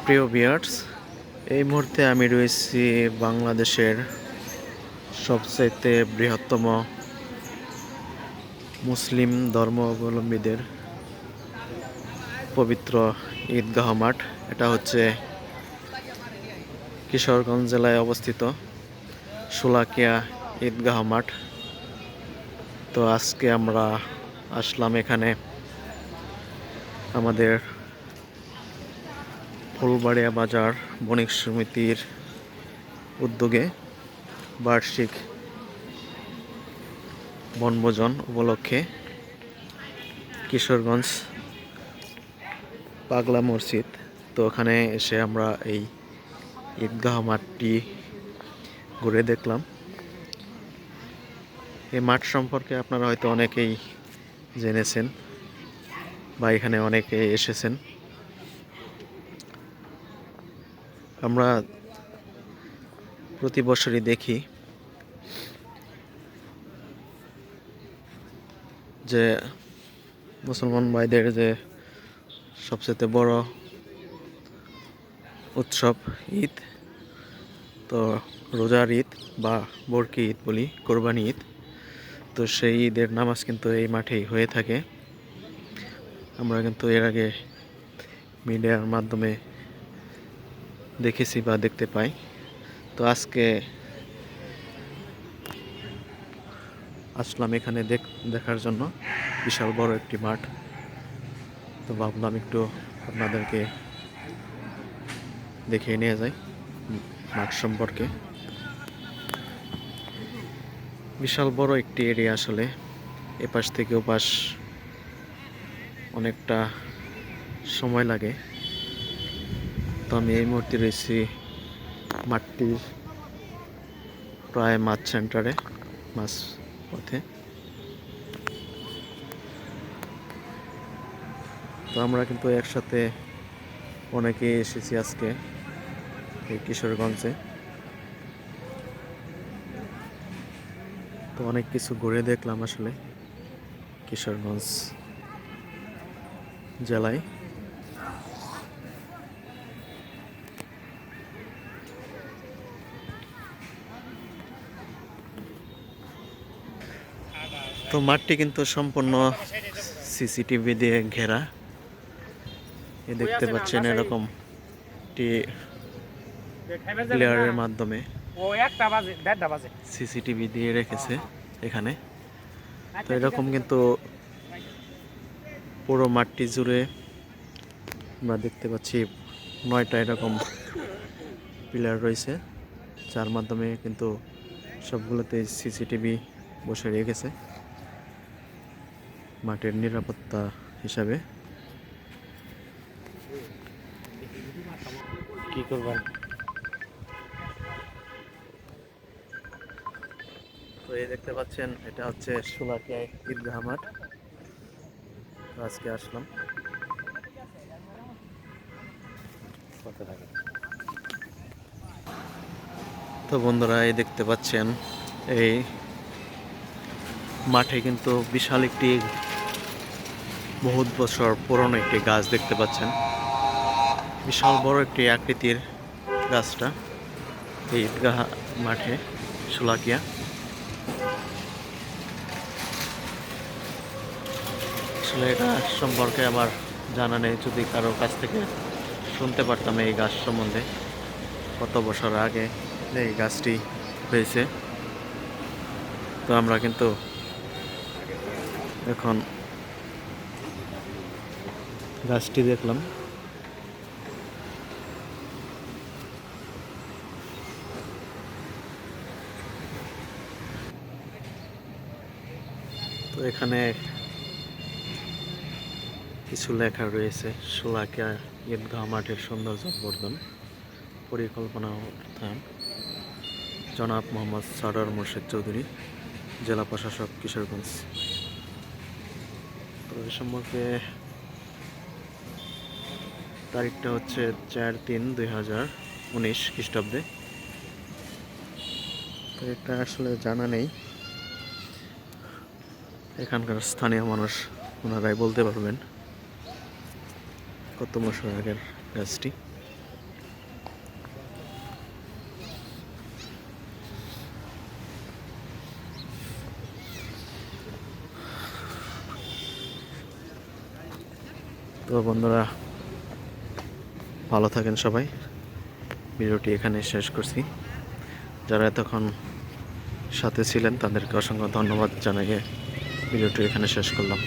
প্রিয় ভিউয়ার্স, এই মুহূর্তে আমি রয়েছি বাংলাদেশের সবচাইতে বৃহত্তম মুসলিম ধর্মাবলম্বীদের পবিত্র ঈদগাহ মাঠ। এটা হচ্ছে কিশোরগঞ্জ জেলায় অবস্থিত শোলাকিয়া ঈদগাহ মাঠ। তো আজকে আমরা আসলাম এখানে আমাদের ফুলবাড়িয়া বাজার বণিক সমিতির উদ্যোগে বার্ষিক বনভোজন উপলক্ষে কিশোরগঞ্জ পাগলা মসজিদ। তো ওখানে এসে আমরা এই ঈদগাহ মাঠটি ঘুরে দেখলাম। এই মাঠ সম্পর্কে আপনারা হয়তো অনেকেই জেনেছেন বা এখানে অনেকে এসেছেন। আমরা প্রতি বছরই দেখি যে মুসলমান ভাইদের যে সবচেয়ে বড় উৎসব ঈদ, তো রোজার ঈদ বা বরকি ঈদ বলি, কোরবানি ঈদ। তো সেই ঈদের নামাজ কিন্তু এই মাঠেই হয়ে থাকে। আমরা কিন্তু এর আগে মিডিয়ার মাধ্যমে দেখেছি বা দেখতে পাই। তো আজকে আসলাম এখানে দেখার জন্য, বিশাল বড় একটি মাঠ। তো ভাবলাম একটু আপনাদেরকে দেখিয়ে নিয়ে যাই মাঠ সম্পর্কে। বিশাল বড় একটি এরিয়া আসলে, এপাশ থেকে ওপাশ অনেকটা সময় লাগে। তো আমি এই মুহূর্তে রয়েছি মাঠটির প্রায় মাঝ সেন্টারে, মাঝ পথে। তো আমরা কিন্তু একসাথে অনেকে এসেছি আজকে এই কিশোরগঞ্জে। তো অনেক কিছু ঘুরে দেখলাম আসলে কিশোরগঞ্জ জেলায়। তো মাঠটি কিন্তু সম্পূর্ণ সিসিটিভি দিয়ে ঘেরা। এ দেখতে পাচ্ছেন এরকম একটি প্লেয়ারের মাধ্যমে সিসিটিভি দিয়ে রেখেছে এখানে। তো এরকম কিন্তু পুরো মাঠটি জুড়ে আমরা দেখতে পাচ্ছি 9টা এরকম পিলার রয়েছে, যার মাধ্যমে কিন্তু সবগুলোতে সিসিটিভি বসে রেখেছে মাঠের নিরাপত্তা হিসাবে। কি করবেন? তো এই দেখতে পাচ্ছেন এটা হচ্ছে শোলাকিয়া ঈদগাহ মাঠ। আজকে আসলাম। তো বন্ধুরা, এই দেখতে পাচ্ছেন এই মাঠে কিন্তু বিশাল একটি বহুত বছর পুরনো একটি গাছ দেখতে পাচ্ছেন। বিশাল বড় একটি আকৃতির গাছটা এই ঈদগাহ মাঠে শোলাকিয়া। আসলে এটা সম্পর্কে আমার জানা নেই, যদি কারো কাছ থেকে শুনতে পারতাম এই গাছ সম্বন্ধে, কত বছর আগে এই গাছটি হয়েছে। তো আমরা কিন্তু এখন গাছটি দেখলাম। তো এখানে কিছু লেখা রয়েছে, শোলাকিয়া ঈদগাহ মাঠের সৌন্দর্য বর্ধন পরিকল্পনা অর্থায়ন, জনাব মোহাম্মদ সরওয়ার মোর্শেদ চৌধুরী, জেলা প্রশাসক, কিশোরগঞ্জ। তো এ সম্পর্কে তারিখটা হচ্ছে 4/3/2019 খ্রিস্টাব্দে। তো এটা আসলে জানা নেই, এখানকার স্থানীয় মানুষ ওনারাই বলতে পারবেন কত বছর আগের গাছটি। তো বন্ধুরা, ভালো থাকেন সবাই। ভিডিওটি এখানে শেষ করছি। যারা এতক্ষণ সাথে ছিলেন তাদেরকে অসংখ্য ধন্যবাদ জানিয়ে ভিডিওটি এখানে শেষ করলাম।